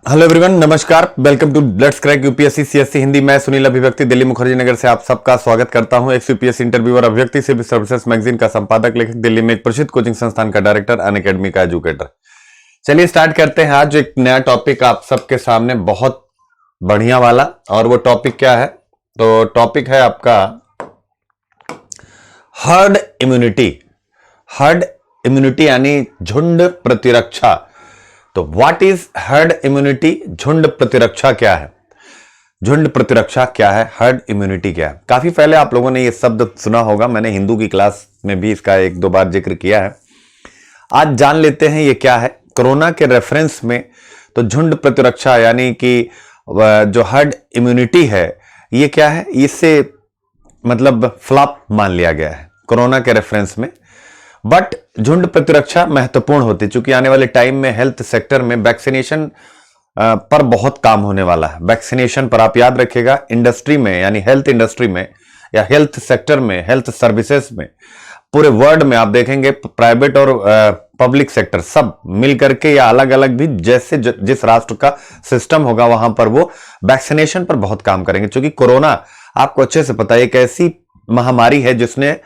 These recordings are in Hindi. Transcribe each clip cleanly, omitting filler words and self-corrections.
हेलो एवरीवन, नमस्कार। Welcome to let's crack UPSC CSE Hindi. मैं सुनील अभिव्यक्ति दिल्ली मुखर्जी नगर से आप सबका स्वागत करता हूं। एक यूपीएससी इंटरव्यूअर, अभिव्यक्ति सिविल सर्विसेज मैगजीन का संपादक, लेखक, दिल्ली में एक प्रसिद्ध कोचिंग संस्थान का डायरेक्टर, अनअकैडमी का एजुकेटर। चलिए स्टार्ट करते हैं। आज एक नया टॉपिक आप सबके सामने, बहुत बढ़िया वाला। और वो टॉपिक क्या है? तो टॉपिक है आपका हर्ड इम्यूनिटी। हर्ड इम्यूनिटी यानी झुंड प्रतिरक्षा। तो व्हाट इज हर्ड इम्यूनिटी? झुंड प्रतिरक्षा क्या है? झुंड प्रतिरक्षा क्या है? हर्ड इम्यूनिटी क्या है? काफी पहले आप लोगों ने यह शब्द सुना होगा, मैंने हिंदू की क्लास में भी इसका एक दो बार जिक्र किया है। आज जान लेते हैं ये क्या है कोरोना के रेफरेंस में। तो झुंड प्रतिरक्षा यानी कि जो हर्ड इम्यूनिटी है, ये क्या है? इससे मतलब फ्लॉप मान लिया गया है कोरोना के रेफरेंस में। बट झुंड प्रतिरक्षा महत्वपूर्ण होती है, चूंकि आने वाले टाइम में हेल्थ सेक्टर में वैक्सीनेशन पर बहुत काम होने वाला है। वैक्सीनेशन पर आप याद रखिएगा, इंडस्ट्री में यानी हेल्थ इंडस्ट्री में या हेल्थ सेक्टर में, हेल्थ सर्विसेज में, पूरे वर्ल्ड में आप देखेंगे प्राइवेट और पब्लिक सेक्टर सब मिल करके या अलग अलग भी, जैसे जिस राष्ट्र का सिस्टम होगा वहां पर वो वैक्सीनेशन पर बहुत काम करेंगे। क्योंकि कोरोना आपको अच्छे से पता है, एक ऐसी महामारी है जिसने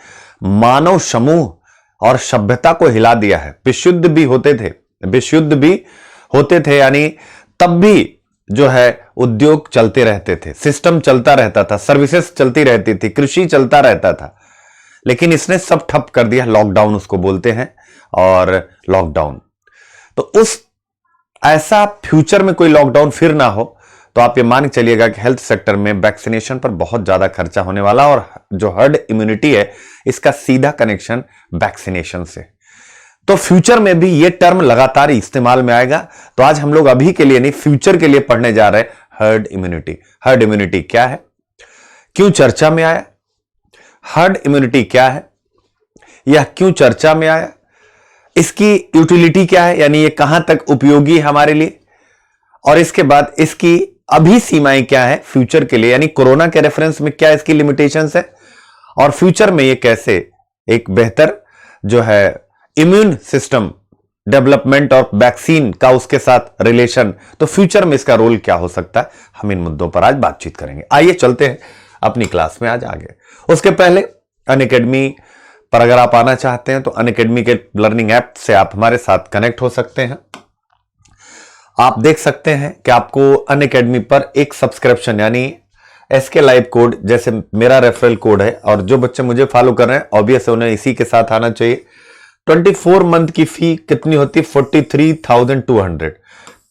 मानव समूह और सभ्यता को हिला दिया है। विश्व युद्ध भी होते थे यानी तब भी जो है उद्योग चलते रहते थे, सिस्टम चलता रहता था, सर्विसेज चलती रहती थी, कृषि चलता रहता था। लेकिन इसने सब ठप कर दिया। लॉकडाउन उसको बोलते हैं। और लॉकडाउन तो उस ऐसा फ्यूचर में कोई लॉकडाउन फिर ना हो, तो आप ये मान के चलिएगा कि हेल्थ सेक्टर में वैक्सीनेशन पर बहुत ज्यादा खर्चा होने वाला। और जो हर्ड इम्यूनिटी है, इसका सीधा कनेक्शन वैक्सीनेशन से। तो फ्यूचर में भी ये टर्म लगातार इस्तेमाल में आएगा। तो आज हम लोग अभी के लिए नहीं, फ्यूचर के लिए पढ़ने जा रहे हैं हर्ड इम्यूनिटी। हर्ड इम्यूनिटी क्या है, क्यों चर्चा में आया, हर्ड इम्यूनिटी क्या है, यह क्यों चर्चा में आया, इसकी यूटिलिटी क्या है, यानी ये कहां तक उपयोगी है हमारे लिए, और इसके बाद इसकी अभी सीमाएं क्या है फ्यूचर के लिए, यानी कोरोना के रेफरेंस में क्या इसकी लिमिटेशंस है, और फ्यूचर में ये कैसे एक बेहतर जो है इम्यून सिस्टम डेवलपमेंट और वैक्सीन का उसके साथ रिलेशन, तो फ्यूचर में इसका रोल क्या हो सकता है, हम इन मुद्दों पर आज बातचीत करेंगे। आइए चलते हैं अपनी क्लास में आज आगे। उसके पहले अनअकैडमी पर अगर आप आना चाहते हैं तो अनअकैडमी के लर्निंग ऐप से आप हमारे साथ कनेक्ट हो सकते हैं। आप देख सकते हैं कि आपको अनअकैडमी पर एक सब्सक्रिप्शन यानी एसके लाइव कोड, जैसे मेरा रेफरल कोड है, और जो बच्चे मुझे फॉलो कर रहे हैं ऑब्वियस उन्हें इसी के साथ आना चाहिए। 24 मंथ की फी कितनी होती? 43,200।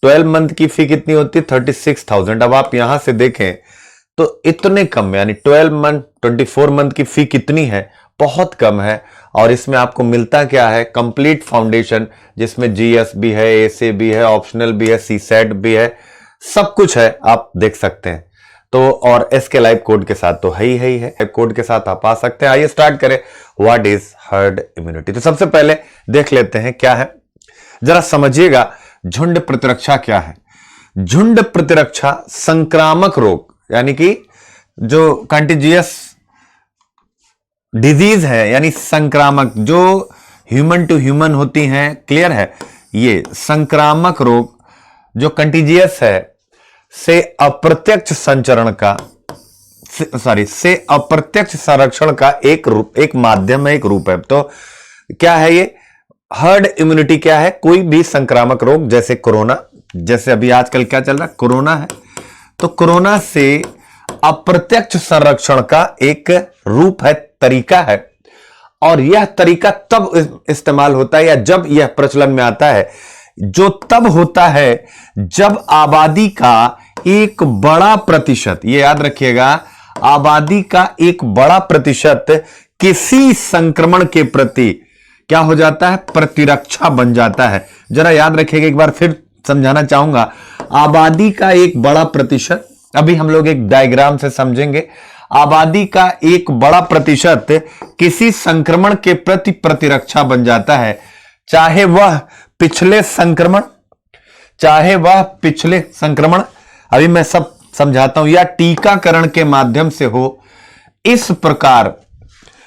12 मंथ की फी कितनी होती? 36,000। अब आप यहां से देखें तो इतने कम, यानी 24 मंथ की फी कितनी है? बहुत कम है। और इसमें आपको मिलता क्या है? कंप्लीट फाउंडेशन, जिसमें जीएस भी है, एसे भी है, ऑप्शनल भी है, सीसेट भी है, सब कुछ है, आप देख सकते हैं। तो और एसके लाइव कोड के साथ तो है ही कोड के साथ आप आ सकते हैं। आइए स्टार्ट करें, व्हाट इज हर्ड इम्यूनिटी। तो सबसे पहले देख लेते हैं क्या है, जरा समझिएगा झुंड प्रतिरक्षा क्या है। झुंड प्रतिरक्षा संक्रामक रोग, यानी कि जो कंटेजियस डिजीज है, यानी संक्रामक, जो ह्यूमन टू ह्यूमन होती हैं, क्लियर है, ये संक्रामक रोग जो कंटेजियस है, से अप्रत्यक्ष संचरण का से अप्रत्यक्ष संरक्षण का एक रूप, एक माध्यम है, एक रूप है। तो क्या है ये हर्ड इम्यूनिटी? क्या है? कोई भी संक्रामक रोग, जैसे कोरोना, जैसे अभी आजकल क्या चल रहा है, कोरोना है, तो कोरोना से अप्रत्यक्ष संरक्षण का एक रूप है, तरीका है। और यह तरीका तब इस्तेमाल होता है या जब यह प्रचलन में आता है, जो तब होता है जब आबादी का एक बड़ा प्रतिशत, ये याद रखिएगा, आबादी का एक बड़ा प्रतिशत किसी संक्रमण के प्रति क्या हो जाता है? प्रतिरक्षा बन जाता है। जरा याद रखिएगा, एक बार फिर समझाना चाहूंगा, आबादी का एक बड़ा प्रतिशत, अभी हम लोग एक डायग्राम से समझेंगे, आबादी का एक बड़ा प्रतिशत किसी संक्रमण के प्रति प्रतिरक्षा बन जाता है, चाहे वह पिछले संक्रमण, अभी मैं सब समझाता हूं, या टीकाकरण के माध्यम से हो। इस प्रकार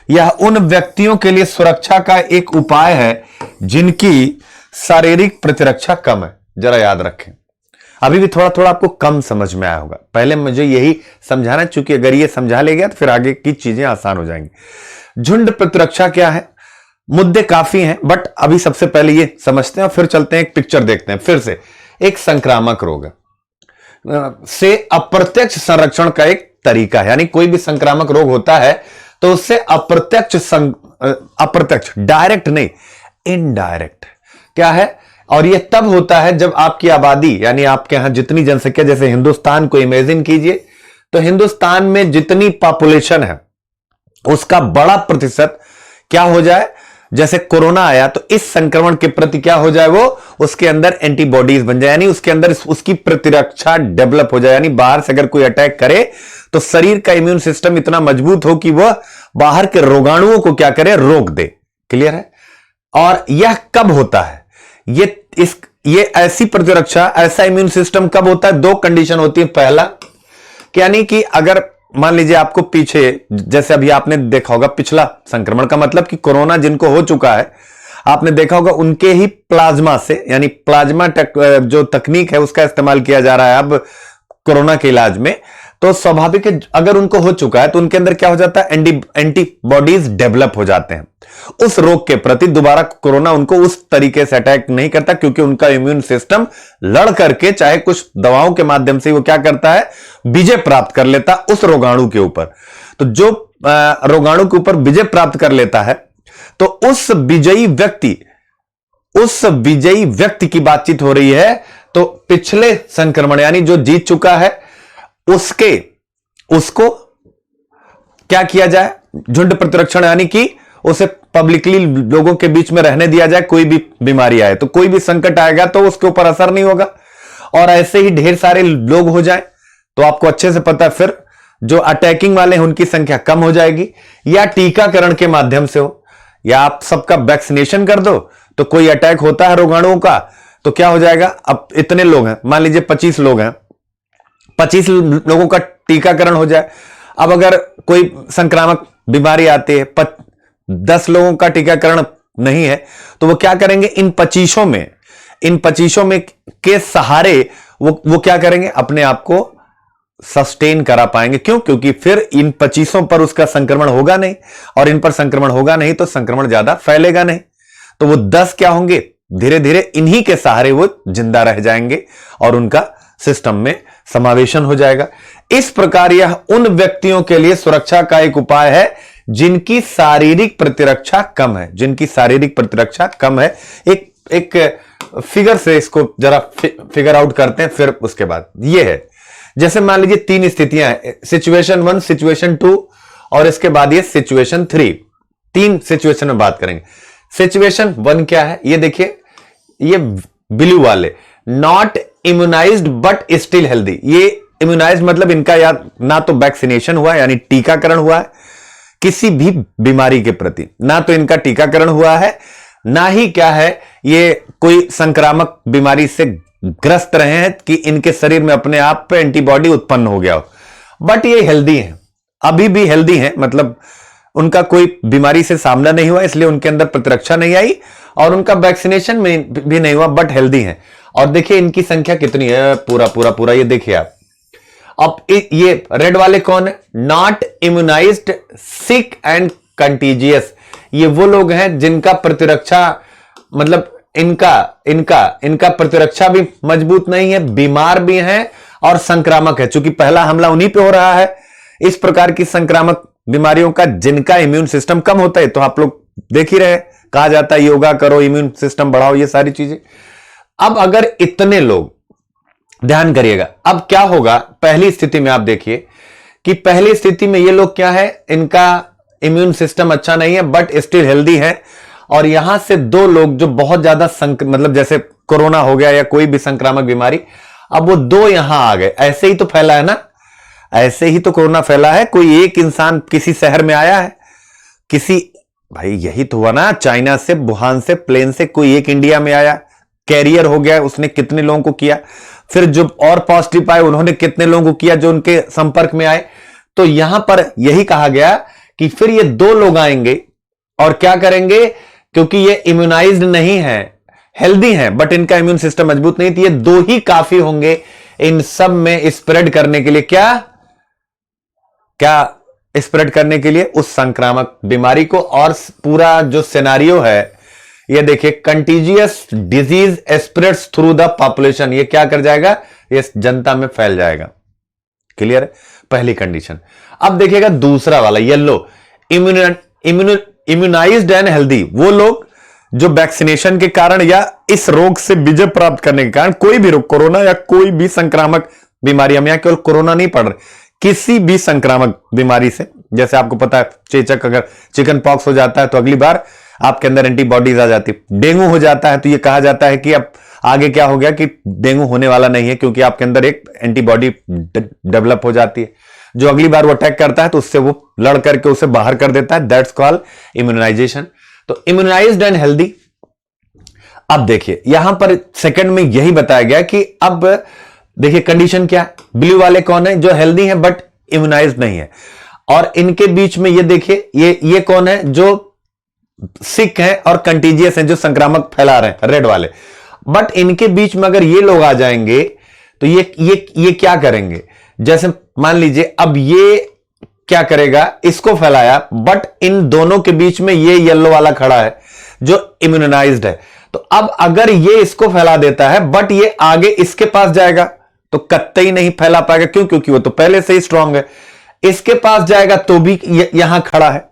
यह उन व्यक्तियों के लिए सुरक्षा का एक उपाय है जिनकी शारीरिक प्रतिरक्षा कम है। जरा याद रखें, अभी भी थोड़ा थोड़ा आपको कम समझ में आया होगा। पहले मुझे यही समझाना, चूंकि अगर ये समझा ले गया तो फिर आगे की चीजें आसान हो जाएंगी। झुंड प्रतिरक्षा क्या है, मुद्दे काफी हैं, बट अभी सबसे पहले ये समझते हैं और फिर चलते हैं एक पिक्चर देखते हैं। फिर से एक संक्रामक रोग से अप्रत्यक्ष संरक्षण का एक तरीका है, यानी कोई भी संक्रामक रोग होता है तो उससे अप्रत्यक्ष, डायरेक्ट नहीं, इनडायरेक्ट क्या है, और यह तब होता है जब आपकी आबादी, यानी आपके यहां जितनी जनसंख्या, जैसे हिंदुस्तान को इमेजिन कीजिए, तो हिंदुस्तान में जितनी पॉपुलेशन है उसका बड़ा प्रतिशत क्या हो जाए, जैसे कोरोना आया तो इस संक्रमण के प्रति क्या हो जाए, वो उसके अंदर एंटीबॉडीज बन जाए, यानी उसके अंदर उसकी प्रतिरक्षा डेवलप हो जाए, यानी बाहर से अगर कोई अटैक करे तो शरीर का इम्यून सिस्टम इतना मजबूत हो कि वह बाहर के रोगाणुओं को क्या करे, रोक दे। क्लियर है। और यह कब होता है, ये ऐसी प्रतिरक्षा, ऐसा इम्यून सिस्टम कब होता है, दो कंडीशन होती है। पहला, यानी कि अगर मान लीजिए आपको पीछे, जैसे अभी आपने देखा होगा पिछला संक्रमण का मतलब कि कोरोना जिनको हो चुका है, आपने देखा होगा उनके ही प्लाज्मा से, यानी प्लाज्मा जो तकनीक है उसका इस्तेमाल किया जा रहा है अब कोरोना के इलाज में। तो स्वाभाविक है अगर उनको हो चुका है तो उनके अंदर क्या हो जाता है, एंटीबॉडीज डेवलप हो जाते हैं उस रोग के प्रति। दोबारा कोरोना उनको उस तरीके से अटैक नहीं करता, क्योंकि उनका इम्यून सिस्टम लड़ करके, चाहे कुछ दवाओं के माध्यम से, वो क्या करता है, विजय प्राप्त कर लेता उस रोगाणु के ऊपर। तो जो रोगाणु के ऊपर विजय प्राप्त कर लेता है, तो उस विजयी व्यक्ति की बातचीत हो रही है। तो पिछले संक्रमण, यानी जो जीत चुका है, उसको क्या किया जाए, झुंड प्रतिरक्षण, यानी कि उसे पब्लिकली लोगों के बीच में रहने दिया जाए। कोई भी बीमारी आए तो, कोई भी संकट आएगा तो उसके ऊपर असर नहीं होगा, और ऐसे ही ढेर सारे लोग हो जाए तो आपको अच्छे से पता है फिर जो अटैकिंग वाले हैं उनकी संख्या कम हो जाएगी। या टीकाकरण के माध्यम से हो, या आप सबका वैक्सीनेशन कर दो, तो कोई अटैक होता है रोगाणुओं का तो क्या हो जाएगा, अब इतने लोग हैं, मान लीजिए 25 लोग हैं, 25 लोगों का टीकाकरण हो जाए। अब अगर कोई संक्रामक बीमारी आती है, 10 लोगों का टीकाकरण नहीं है, तो वो क्या करेंगे, इन 25 में के सहारे वो क्या करेंगे, अपने आप को सस्टेन करा पाएंगे। क्यों? क्योंकि फिर इन 25 पर उसका संक्रमण होगा नहीं, और इन पर संक्रमण होगा नहीं तो संक्रमण ज्यादा फैलेगा नहीं। तो वो 10 क्या होंगे, धीरे धीरे इन्हीं के सहारे वो जिंदा रह जाएंगे और उनका सिस्टम में समावेशन हो जाएगा। इस प्रकार यह उन व्यक्तियों के लिए सुरक्षा का एक उपाय है जिनकी शारीरिक प्रतिरक्षा कम है, एक फिगर से इसको जरा फिगर आउट करते हैं। फिर उसके बाद ये है, जैसे मान लीजिए 3 स्थितियां हैं, सिचुएशन 1, सिचुएशन 2 और इसके बाद ये सिचुएशन 3। 3 सिचुएशन में बात करेंगे। सिचुएशन 1 क्या है, ये देखिए, ये ब्लू वाले, not immunised but still healthy. ये इम्यूनाइज्ड मतलब इनका या ना तो वैक्सीनेशन हुआ, यानी टीकाकरण हुआ है किसी भी बीमारी के प्रति, ना तो इनका टीकाकरण हुआ है, ना ही क्या है, ये कोई संक्रामक बीमारी से ग्रस्त रहे हैं कि इनके शरीर में अपने आप पे एंटीबॉडी उत्पन्न हो गया हो, बट ये हेल्दी हैं, अभी भी हेल्दी हैं, मतलब उनका कोई बीमारी से सामना नहीं हुआ, इसलिए उनके अंदर प्रतिरक्षा नहीं आई और उनका वैक्सीनेशन में भी नहीं हुआ, बट हेल्दी हैं। और देखिए इनकी संख्या कितनी है, पूरा ये देखिए आप। अब ये रेड वाले कौन है, not immunised, sick and contiguous. ये वो लोग हैं जिनका प्रतिरक्षा, मतलब इनका प्रतिरक्षा भी मजबूत नहीं है, बीमार भी हैं और संक्रामक है। चूंकि पहला हमला उन्हीं पे हो रहा है, इस प्रकार की संक्रामक बीमारियों का जिनका इम्यून सिस्टम कम होता है, तो आप लोग देख ही रहे, कहा जाता है योगा करो, इम्यून सिस्टम बढ़ाओ, ये सारी चीजें। अब अगर इतने लोग, ध्यान करिएगा, अब क्या होगा पहली स्थिति में, आप देखिए कि पहली स्थिति में ये लोग क्या है, इनका इम्यून सिस्टम अच्छा नहीं है बट स्टिल हेल्दी है, और यहां से 2 लोग जो बहुत ज्यादा मतलब जैसे कोरोना हो गया या कोई भी संक्रामक बीमारी, अब वो 2 यहां आ गए। ऐसे ही तो फैला है ना, ऐसे ही तो कोरोना फैला है। कोई एक इंसान किसी शहर में आया है, भाई यही तो हुआ ना, चाइना से, वुहान से, प्लेन से कोई एक इंडिया में आया, कैरियर हो गया, उसने कितने लोगों को किया, फिर जो और पॉजिटिव आए उन्होंने कितने लोगों को किया जो उनके संपर्क में आए। तो यहां पर यही कहा गया कि फिर ये 2 लोग आएंगे और क्या करेंगे, क्योंकि ये इम्यूनाइज्ड नहीं है, हेल्दी हैं बट इनका इम्यून सिस्टम मजबूत नहीं, तो ये दो ही काफी होंगे इन सब में स्प्रेड करने के लिए। क्या क्या स्प्रेड करने के लिए? उस संक्रामक बीमारी को। और पूरा जो सिनेरियो है ये देखिए, contiguous disease spreads through the population. ये क्या कर जाएगा? ये जनता में फैल जाएगा। क्लियर है? पहली कंडीशन। अब देखिएगा दूसरा वाला येलो, इम्यूनाइज्ड एंड हेल्दी। वो लोग जो वैक्सीनेशन के कारण या इस रोग से विजय प्राप्त करने के कारण, कोई भी रोग, कोरोना या कोई भी संक्रामक बीमारी, हम यहां केवल कोरोना नहीं पढ़ रहे, किसी भी संक्रामक बीमारी से, जैसे आपको पता है चेचक, अगर चिकन पॉक्स हो जाता है तो अगली बार आपके अंदर एंटीबॉडीज आ जाती है। डेंगू हो जाता है तो ये कहा जाता है कि अब आगे क्या हो गया कि डेंगू होने वाला नहीं है, क्योंकि आपके अंदर एक एंटीबॉडी डेवलप हो जाती है जो अगली बार वो अटैक करता है तो उससे वो लड़ करके उसे बाहर कर देता है। That's called immunisation. तो इम्यूनाइज्ड एंड हेल्दी। अब देखिए यहां पर सेकंड में यही बताया गया कि अब देखिए कंडीशन क्या है। ब्लू वाले कौन है? जो हेल्दी है बट इम्यूनाइज्ड नहीं है। और इनके बीच में ये देखिए, ये कौन है? जो सिक है और कंटीजियस है, जो संक्रामक फैला रहे हैं, रेड वाले। बट इनके बीच में अगर ये लोग आ जाएंगे तो ये क्या करेंगे? जैसे मान लीजिए अब ये क्या करेगा? इसको फैलाया, बट इन दोनों के बीच में ये येलो वाला खड़ा है जो इम्यूनाइज्ड है। तो अब अगर ये इसको फैला देता है बट ये आगे इसके पास जाएगा तो कतई नहीं फैला पाएगा। क्यों? क्योंकि वो तो पहले से ही स्ट्रांग है। इसके पास जाएगा तो भी यहां खड़ा है।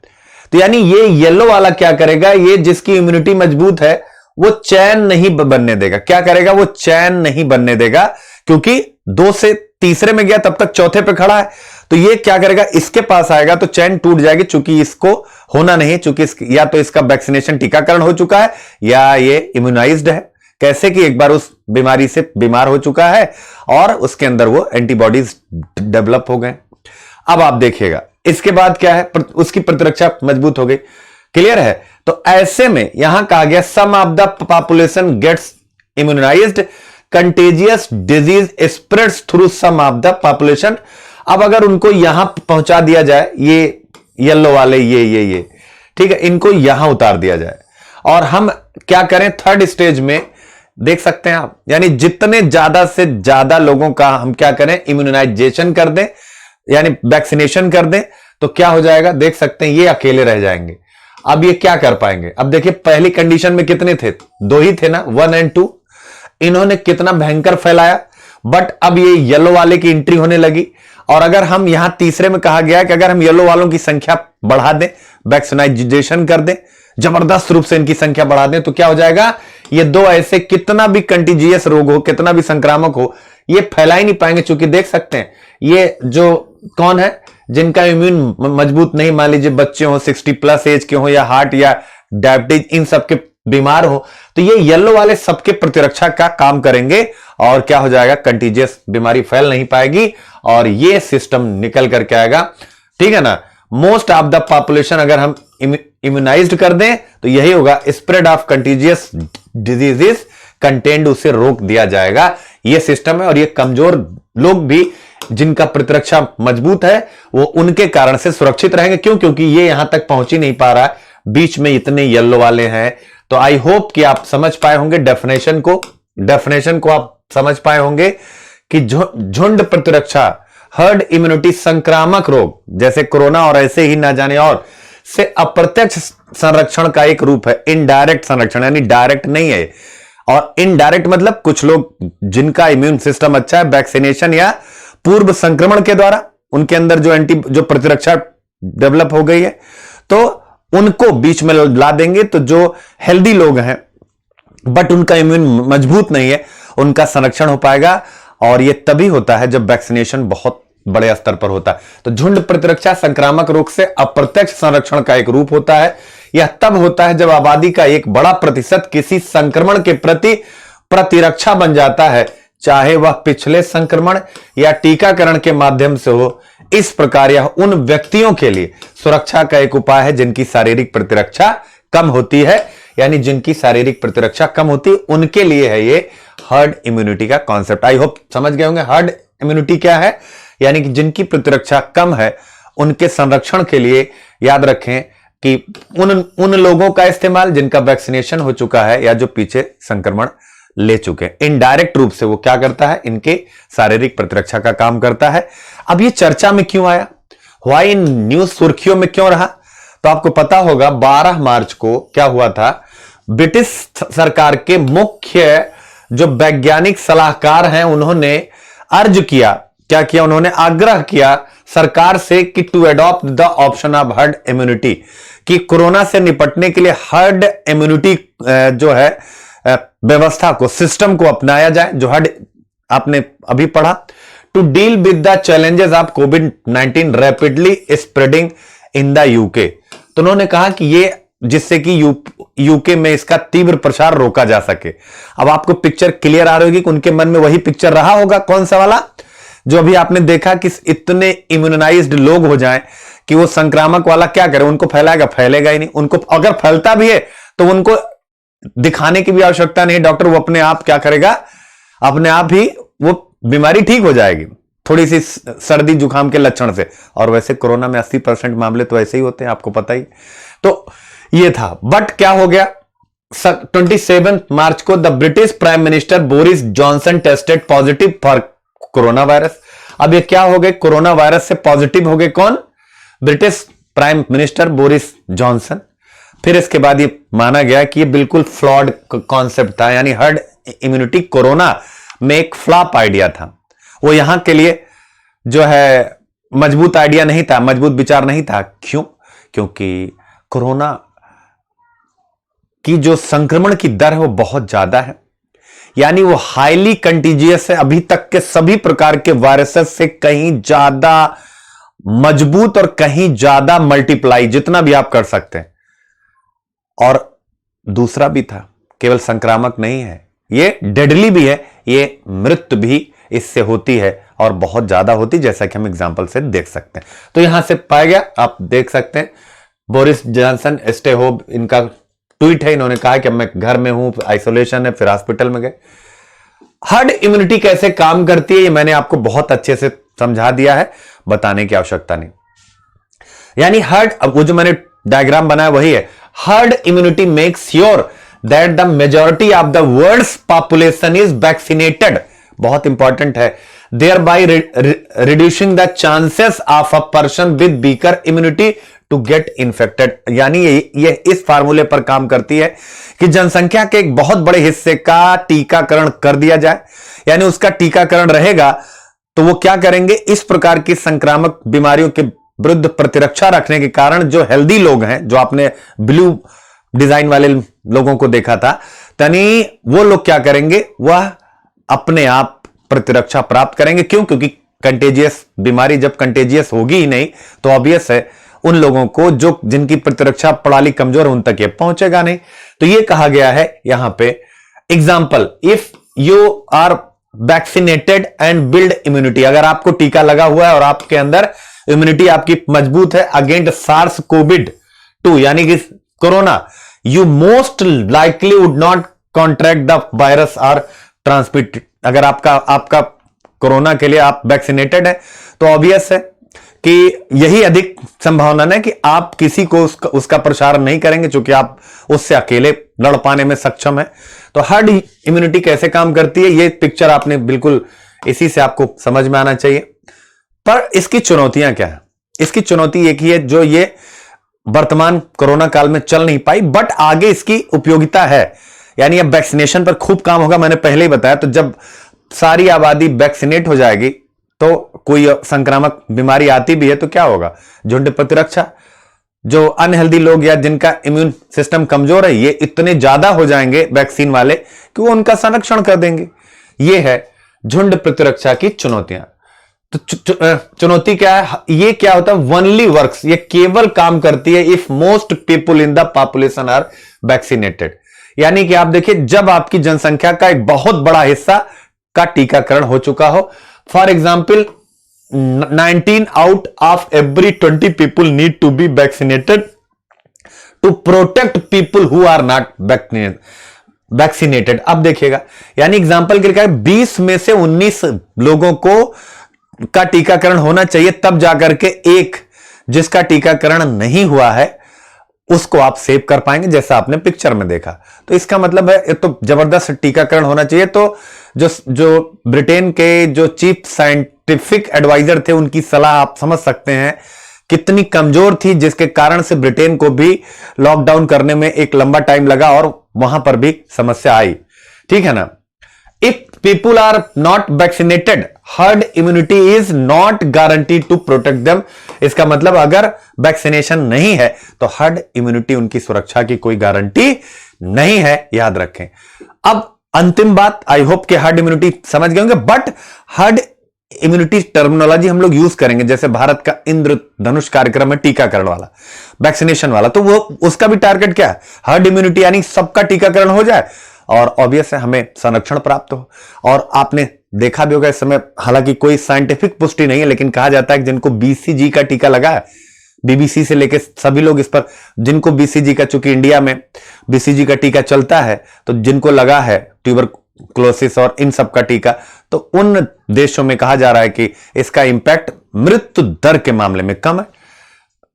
तो यानी ये येलो वाला क्या करेगा? ये जिसकी इम्यूनिटी मजबूत है वो चैन नहीं बनने देगा। क्या करेगा? वो चैन नहीं बनने देगा, क्योंकि दो से तीसरे में गया तब तक चौथे पे खड़ा है। तो ये क्या करेगा? इसके पास आएगा तो चैन टूट जाएगी, चूंकि इसको होना नहीं है, चूंकि या तो इसका वैक्सीनेशन, टीकाकरण हो चुका है या ये इम्यूनाइज्ड है। कैसे कि एक बार उस बीमारी से बीमार हो चुका है और उसके अंदर वो एंटीबॉडीज डेवलप हो गए। अब आप देखिएगा इसके बाद क्या है? उसकी प्रतिरक्षा मजबूत हो गई। क्लियर है? तो ऐसे में यहां कहा गया some of the population gets immunized, contagious disease spreads through some of the population. अब अगर उनको यहां पहुंचा दिया जाए, ये येलो वाले, ये ठीक है, इनको यहां उतार दिया जाए और हम क्या करें? थर्ड स्टेज में देख सकते हैं आप, यानी जितने ज्यादा से ज्यादा लोगों का हम क्या करें? इम्यूनाइजेशन कर दें, यानी वैक्सीनेशन कर दें, तो क्या हो जाएगा? देख सकते हैं ये अकेले रह जाएंगे। अब ये क्या कर पाएंगे? अब देखिए पहली कंडीशन में कितने थे? दो ही थे ना, 1 और 2। इन्होंने कितना भयंकर फैलाया, बट अब ये येलो वाले की एंट्री होने लगी। और अगर हम यहां तीसरे में कहा गया कि अगर हम येलो वालों की संख्या बढ़ा दें, वैक्सीनाइजेशन कर दें, जबरदस्त रूप से इनकी संख्या बढ़ा दें, तो क्या हो जाएगा? ये दो ऐसे कितना भी कंटीजियस रोग हो, कितना भी संक्रामक हो, ये फैला ही नहीं पाएंगे। चूंकि देख सकते हैं ये जो कौन है जिनका इम्यून मजबूत नहीं, मान लीजिए बच्चे हो, 60+ एज के हो, या हार्ट या डायबिटीज, इन सबके बीमार हो, तो ये येलो वाले सबके प्रतिरक्षा का काम करेंगे और क्या हो जाएगा? कंटीजियस बीमारी फैल नहीं पाएगी और ये सिस्टम निकल करके आएगा। ठीक है ना? मोस्ट ऑफ द पॉपुलेशन अगर हम इम्यूनाइज्ड कर दें तो यही होगा, spread of contiguous diseases contained, उसे रोक दिया जाएगा। ये सिस्टम है और ये कमजोर लोग भी जिनका प्रतिरक्षा मजबूत है वो उनके कारण से सुरक्षित रहेंगे। क्यों? क्योंकि ये यहां तक पहुंच ही नहीं पा रहा है, बीच में इतने येलो वाले हैं। तो आई होप कि आप समझ पाए होंगे डेफिनेशन को आप समझ पाए होंगे कि झुंड प्रतिरक्षा, हर्ड इम्यूनिटी, संक्रामक रोग जैसे कोरोना और ऐसे ही ना जाने और से अप्रत्यक्ष संरक्षण का एक रूप है। इनडायरेक्ट संरक्षण, यानी डायरेक्ट नहीं है। और इनडायरेक्ट मतलब कुछ लोग जिनका इम्यून सिस्टम अच्छा है, वैक्सीनेशन या पूर्व संक्रमण के द्वारा उनके अंदर जो प्रतिरक्षा डेवलप हो गई है, तो उनको बीच में ला देंगे। तो जो हेल्दी लोग हैं बट उनका इम्यून मजबूत नहीं है, उनका संरक्षण हो पाएगा। और यह तभी होता है जब वैक्सीनेशन बहुत बड़े स्तर पर होता है। तो झुंड प्रतिरक्षा संक्रामक रोग से अप्रत्यक्ष संरक्षण का एक रूप होता है। यह तब होता है जब आबादी का एक बड़ा प्रतिशत किसी संक्रमण के प्रति प्रतिरक्षा बन जाता है, चाहे वह पिछले संक्रमण या टीकाकरण के माध्यम से हो। इस प्रकार यह उन व्यक्तियों के लिए सुरक्षा का एक उपाय है जिनकी शारीरिक प्रतिरक्षा कम होती है, यानी जिनकी शारीरिक प्रतिरक्षा कम होती है उनके लिए है ये हर्ड इम्यूनिटी का कॉन्सेप्ट। आई होप समझ गए होंगे हर्ड इम्यूनिटी क्या है, यानी कि जिनकी प्रतिरक्षा कम है उनके संरक्षण के लिए याद रखें कि उन लोगों का इस्तेमाल जिनका वैक्सीनेशन हो चुका है या जो पीछे संक्रमण ले चुके हैं। इनडायरेक्ट रूप से वो क्या करता है, इनके शारीरिक प्रतिरक्षा का काम करता है। अब ये चर्चा में क्यों आया, व्हाई न्यूज सुर्खियों में क्यों रहा, तो आपको पता होगा 12 मार्च को क्या हुआ था, ब्रिटिश सरकार के मुख्य जो वैज्ञानिक सलाहकार हैं उन्होंने अर्ज किया, क्या किया, उन्होंने आग्रह किया सरकार से कि to adopt the option of herd immunity, कि कोरोना से निपटने के लिए हर्ड इम्यूनिटी जो है व्यवस्था को, सिस्टम को अपनाया जाए, जो हर्ड आपने अभी पढ़ा, to deal with the challenges of COVID rapidly spreading in the UK. तो उन्होंने कहा कि ये जिससे कि यूके में इसका तीव्र प्रसार रोका जा सके। अब आपको पिक्चर क्लियर आ रही होगी कि उनके मन में वही पिक्चर रहा होगा, कौन सा वाला, जो अभी आपने देखा कि इतने इम्यूनाइज्ड लोग हो जाएं कि वो संक्रामक वाला क्या करे, उनको फैलाएगा, फैलेगा ही नहीं। उनको अगर फैलता भी है तो उनको दिखाने की भी आवश्यकता नहीं, डॉक्टर वो अपने आप क्या करेगा, अपने आप ही वो बीमारी ठीक हो जाएगी, थोड़ी सी सर्दी जुकाम के लक्षण से। और वैसे कोरोना में 80% मामले तो ऐसे ही होते हैं, आपको पता ही। तो ये था, बट क्या हो गया, 27 मार्च को the British prime minister Boris Johnson tested positive for corona virus. अब ये क्या हो गए, कोरोना वायरस से पॉजिटिव हो गए कौन, British prime minister Boris Johnson. फिर इसके बाद ये माना गया कि ये बिल्कुल फ्लॉड कॉन्सेप्ट था, यानी हर्ड इम्यूनिटी कोरोना में एक फ्लॉप आइडिया था। वो यहां के लिए जो है मजबूत आइडिया नहीं था, मजबूत विचार नहीं था। क्यों, क्योंकि कोरोना की जो संक्रमण की दर है वो बहुत ज्यादा है, यानी वो हाईली कंटीजियस है, अभी तक के सभी प्रकार के वायरसेस से कहीं ज्यादा मजबूत और कहीं ज्यादा मल्टीप्लाई, जितना भी आप कर सकते हैं। और दूसरा भी था, केवल संक्रामक नहीं है, ये डेडली भी है, ये मृत्यु भी इससे होती है और बहुत ज्यादा होती, जैसा कि हम एग्जांपल से देख सकते हैं। तो यहां से पाया गया, आप देख सकते हैं, बोरिस जॉनसन स्टे होम, इनका ट्वीट है, इन्होंने कहा कि मैं घर में हूं, आइसोलेशन है, फिर हॉस्पिटल में गए। हर्ड इम्यूनिटी कैसे काम करती है ये मैंने आपको बहुत अच्छे से समझा दिया है, बताने की आवश्यकता नहीं। यानी हर्ड, अब वो जो मैंने डायग्राम बनाया वही है, herd immunity makes sure that the majority of the world's population is vaccinated, बहुत इंपॉर्टेंट है, thereby reducing the chances of a person with weaker immunity to get infected। यानी ये इस फार्मूले पर काम करती है कि जनसंख्या के एक बहुत बड़े हिस्से का टीकाकरण कर दिया जाए, यानी उसका टीकाकरण रहेगा तो वो क्या करेंगे, इस प्रकार की संक्रामक बीमारियों के विरुद्ध प्रतिरक्षा रखने के कारण जो हेल्दी लोग हैं, जो आपने ब्लू डिजाइन वाले लोगों को देखा था, यानी वो लोग क्या करेंगे, वह अपने आप प्रतिरक्षा प्राप्त करेंगे। क्यों, क्योंकि कंटेजियस बीमारी जब कंटेजियस होगी ही नहीं तो ऑब्वियस है उन लोगों को जो जिनकी प्रतिरक्षा प्रणाली कमजोर है उन तक ये पहुंचेगा नहीं। तो ये कहा गया है यहां पे example, if you are vaccinated and build immunity, अगर आपको टीका लगा हुआ है और आपके अंदर इम्यूनिटी आपकी मजबूत है अगेंस्ट सार्स कोविड-2 यानी कि corona, you most likely would not contract the virus और ट्रांसमिट। अगर आपका कोरोना के लिए आप वैक्सीनेटेड है तो ऑब्वियस है कि यही अधिक संभावना है कि आप किसी को उसका प्रसार नहीं करेंगे, क्योंकि आप उससे अकेले लड़ पाने में सक्षम है। तो हर्ड इम्यूनिटी कैसे काम करती है, ये पिक्चर आपने बिल्कुल इसी से आपको समझ में आना चाहिए। पर इसकी चुनौतियां क्या है, इसकी चुनौती एक ही है जो ये वर्तमान कोरोना काल में चल नहीं पाई, बट आगे इसकी उपयोगिता है। यानी अब वैक्सीनेशन पर खूब काम होगा, मैंने पहले ही बताया। तो जब सारी आबादी वैक्सीनेट हो जाएगी तो कोई संक्रामक बीमारी आती भी है तो क्या होगा, झुंड प्रतिरक्षा, जो अनहेल्दी लोग या जिनका इम्यून सिस्टम कमजोर है ये इतने ज्यादा हो जाएंगे वैक्सीन वाले कि वो उनका संरक्षण कर देंगे। ये है झुंड प्रतिरक्षा की चुनौतियां। तो चुनौती क्या है, ये क्या होता है, ओनली वर्क्स, ये केवल काम करती है if most people in the population are vaccinated. यानी कि आप देखिए जब आपकी जनसंख्या का एक बहुत बड़ा हिस्सा का टीकाकरण हो चुका हो, for example 19 out of every 20 people need to be vaccinated to protect people who are not vaccinated. अब देखिएगा, यानी एग्जाम्पल के लिए 20 में से 19 लोगों को का टीकाकरण होना चाहिए, तब जाकर के एक जिसका टीकाकरण नहीं हुआ है उसको आप सेव कर पाएंगे, जैसा आपने पिक्चर में देखा। तो इसका मतलब है ये तो जबरदस्त टीकाकरण होना चाहिए। तो जो ब्रिटेन के जो चीफ साइंटिफिक एडवाइजर थे, उनकी सलाह आप समझ सकते हैं कितनी कमजोर थी, जिसके कारण से ब्रिटेन को भी लॉकडाउन करने में एक लंबा टाइम लगा और वहां पर भी समस्या आई। ठीक है ना। If people are not vaccinated, herd immunity is not guaranteed to protect them. इसका मतलब अगर वैक्सीनेशन नहीं है तो हर्ड इम्यूनिटी, उनकी सुरक्षा की कोई गारंटी नहीं है, याद रखें। अब अंतिम बात, आई होप कि हर्ड इम्यूनिटी समझ गए होंगे, बट हर्ड इम्यूनिटी टर्मिनोलॉजी हम लोग यूज करेंगे, जैसे भारत का इंद्रधनुष कार्यक्रम है टीकाकरण वाला, वैक्सीनेशन वाला, तो वो उसका भी टारगेट क्या है? हर्ड इम्यूनिटी, यानी सबका टीकाकरण हो जाए और ऑब्वियस है हमें संरक्षण प्राप्त हो। और आपने देखा भी होगा इस समय, हालांकि कोई साइंटिफिक पुष्टि नहीं है, लेकिन कहा जाता है कि जिनको बीसीजी का टीका लगा है, बीबीसी से लेकर सभी लोग इस पर, जिनको बीसीजी का, चूंकि इंडिया में बीसीजी का टीका चलता है, तो जिनको लगा है ट्यूबरक्लोसिस और इन सब का टीका, तो उन देशों में कहा जा रहा है कि इसका इंपैक्ट मृत्यु दर के मामले में कम है।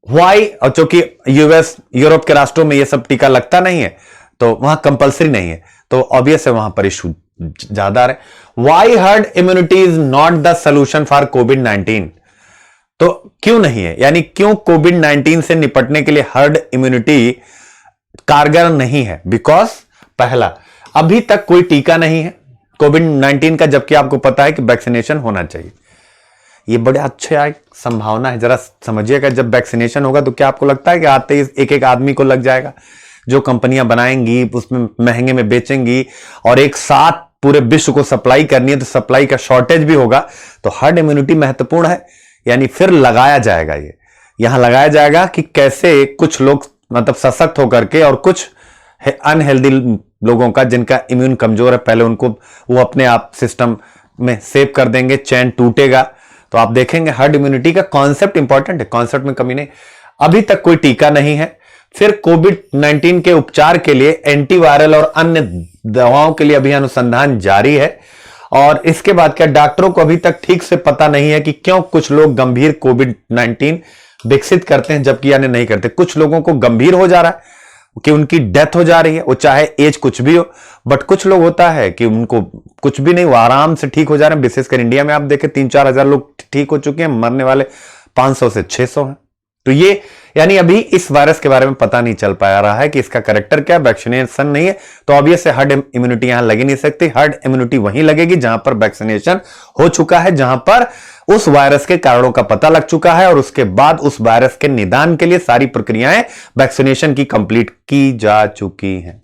व्हाई? और चूंकि यूएस, यूरोप के राष्ट्रों में यह सब टीका लगता नहीं है, तो वहां कंपलसरी नहीं है, तो ऑब्वियस है वहां पर इशू ज्यादा है। Why herd immunity is not the solution for कोविड-19? तो क्यों नहीं है, यानी क्यों कोविड-19 से निपटने के लिए हर्ड इम्यूनिटी कारगर नहीं है? बिकॉज पहला, अभी तक कोई टीका नहीं है कोविड-19 का, जबकि आपको पता है कि वैक्सीनेशन होना चाहिए। ये बड़े अच्छे संभावना है, जरा समझिएगा। जब वैक्सीनेशन होगा तो क्या आपको लगता है कि आते ही एक एक आदमी को लग जाएगा? जो कंपनियां बनाएंगी उसमें महंगे में बेचेंगी और एक साथ पूरे विश्व को सप्लाई करनी है, तो सप्लाई का शॉर्टेज भी होगा। तो हर्ड इम्यूनिटी महत्वपूर्ण है, यानी फिर लगाया जाएगा, ये यहां लगाया जाएगा कि कैसे कुछ लोग मतलब सशक्त होकर के, और कुछ अनहेल्दी लोगों का, जिनका इम्यून कमजोर है, पहले उनको वो अपने आप सिस्टम में सेव कर देंगे, चैन टूटेगा। तो आप देखेंगे हर्ड इम्यूनिटी का कॉन्सेप्ट इंपॉर्टेंट है, कॉन्सेप्ट में कमी नहीं। अभी तक कोई टीका नहीं है। फिर कोविड-19 के उपचार के लिए एंटीवायरल और अन्य दवाओं के लिए अभी अनुसंधान जारी है। और इसके बाद क्या, डॉक्टरों को अभी तक ठीक से पता नहीं है कि क्यों कुछ लोग गंभीर कोविड-19 विकसित करते हैं जबकि अन्य नहीं करते। कुछ लोगों को गंभीर हो जा रहा है कि उनकी डेथ हो जा रही है, वो चाहे एज कुछ भी हो, बट कुछ लोग होता है कि उनको कुछ भी नहीं, वो आराम से ठीक हो जा रहे हैं। विशेषकर इंडिया में आप देखें 3-4 हजार लोग ठीक हो चुके हैं, मरने वाले 500 से 600 हैं। तो ये यानी अभी इस वायरस के बारे में पता नहीं चल पा रहा है कि इसका कैरेक्टर क्या, वैक्सीनेशन नहीं है, तो ऑब्वियस है हर्ड इम्यूनिटी यहां लगी नहीं सकती। हर्ड इम्यूनिटी वहीं लगेगी जहां पर वैक्सीनेशन हो चुका है, जहां पर उस वायरस के कारणों का पता लग चुका है और उसके बाद उस वायरस के निदान के लिए सारी प्रक्रियाएं वैक्सीनेशन की कंप्लीट की जा चुकी हैं,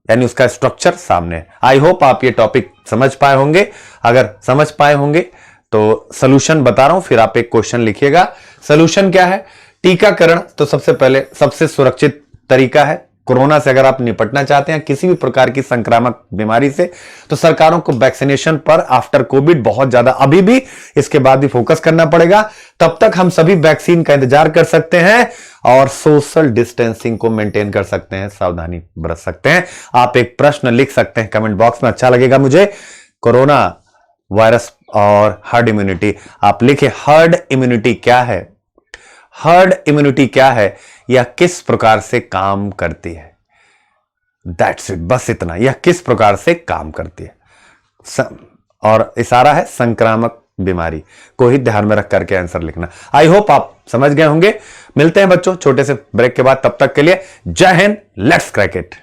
यानी उसका स्ट्रक्चर सामने है। आई होप आप ये टॉपिक समझ पाए होंगे। अगर समझ पाए होंगे तो सॉल्यूशन बता रहा हूं, फिर आप एक क्वेश्चन लिखिएगा। सॉल्यूशन क्या है? टीकाकरण तो सबसे पहले सबसे सुरक्षित तरीका है। कोरोना से अगर आप निपटना चाहते हैं किसी भी प्रकार की संक्रामक बीमारी से, तो सरकारों को वैक्सीनेशन पर आफ्टर कोविड बहुत ज्यादा, अभी भी इसके बाद भी फोकस करना पड़ेगा। तब तक हम सभी वैक्सीन का इंतजार कर सकते हैं और सोशल डिस्टेंसिंग को मेंटेन कर सकते हैं, सावधानी बरत सकते हैं। आप एक प्रश्न लिख सकते हैं कमेंट बॉक्स में, अच्छा लगेगा मुझे। कोरोना वायरस और हर्ड इम्यूनिटी, आप लिखे हर्ड इम्यूनिटी क्या है, हर्ड इम्यूनिटी क्या है, यह किस प्रकार से काम करती है। दैट्स इट, बस इतना, यह किस प्रकार से काम करती है। और इशारा है संक्रामक बीमारी को ही ध्यान में रख करके आंसर लिखना। आई होप आप समझ गए होंगे। मिलते हैं बच्चों छोटे से ब्रेक के बाद, तब तक के लिए जय हिंद, लेट्स क्रैक इट।